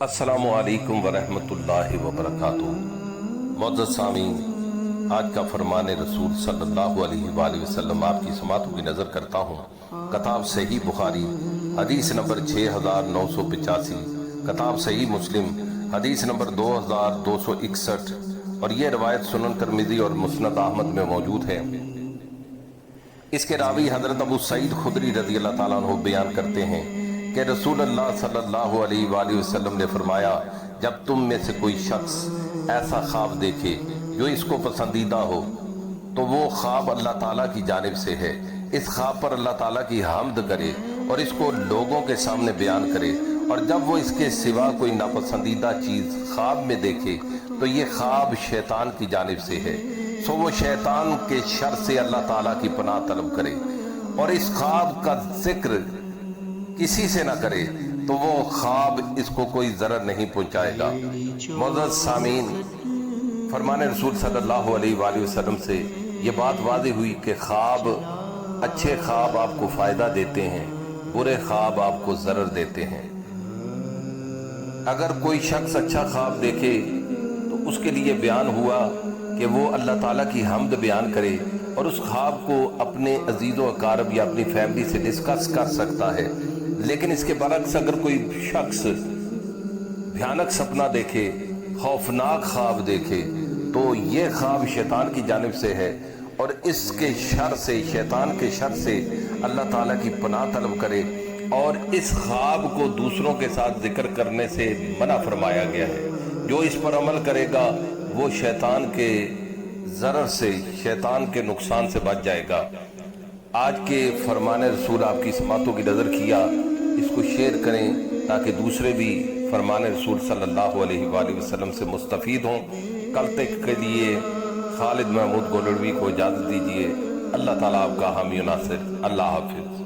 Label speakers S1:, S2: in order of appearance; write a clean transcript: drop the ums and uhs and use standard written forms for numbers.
S1: السلام علیکم ورحمۃ اللہ وبرکاتہ۔ معزز سامعین، آج کا فرمان رسول صلی اللہ علیہ وآلہ وسلم آپ کی سماعتوں کی نظر کرتا ہوں۔ کتاب صحیح بخاری حدیث نمبر 6985، کتاب صحیح مسلم حدیث نمبر 2261، اور یہ روایت سنن ترمذی اور مسند احمد میں موجود ہے۔ اس کے راوی حضرت ابو سعید خدری رضی اللہ تعالیٰ عنہ بیان کرتے ہیں کہ رسول اللہ صلی اللہ علیہ وآلہ وسلم نے فرمایا، جب تم میں سے کوئی شخص ایسا خواب دیکھے جو اس کو پسندیدہ ہو تو وہ خواب اللہ تعالیٰ کی جانب سے ہے۔ اس خواب پر اللہ تعالیٰ کی حمد کرے اور اس کو لوگوں کے سامنے بیان کرے، اور جب وہ اس کے سوا کوئی ناپسندیدہ چیز خواب میں دیکھے تو یہ خواب شیطان کی جانب سے ہے، سو وہ شیطان کے شر سے اللہ تعالیٰ کی پناہ طلب کرے اور اس خواب کا ذکر کسی سے نہ کرے تو وہ خواب اس کو کوئی ضرر نہیں پہنچائے گا۔ معزز سامعین، فرمان رسول صلی اللہ علیہ وآلہ وسلم سے یہ بات واضح ہوئی کہ خواب، اچھے خواب آپ کو فائدہ دیتے ہیں، برے خواب آپ کو ضرر دیتے ہیں۔ اگر کوئی شخص اچھا خواب دیکھے تو اس کے لیے بیان ہوا کہ وہ اللہ تعالیٰ کی حمد بیان کرے اور اس خواب کو اپنے عزیز و اقارب یا اپنی فیملی سے ڈسکس کر سکتا ہے۔ لیکن اس کے برعکس اگر کوئی شخص بھیانک سپنا دیکھے، خوفناک خواب دیکھے، تو یہ خواب شیطان کی جانب سے ہے اور اس کے شر سے، شیطان کے شر سے اللہ تعالیٰ کی پناہ طلب کرے، اور اس خواب کو دوسروں کے ساتھ ذکر کرنے سے منع فرمایا گیا ہے۔ جو اس پر عمل کرے گا وہ شیطان کے ضرر سے، شیطان کے نقصان سے بچ جائے گا۔ آج کے فرمان رسول آپ کی سماعتوں کی نظر کیا، اس کو شیئر کریں تاکہ دوسرے بھی فرمان رسول صلی اللہ علیہ وآلہ وسلم سے مستفید ہوں۔ کل تک کے لیے خالد محمود گولڑوی کو اجازت دیجیے۔ اللہ تعالیٰ آپ کا حامی و ناصر۔ اللہ حافظ۔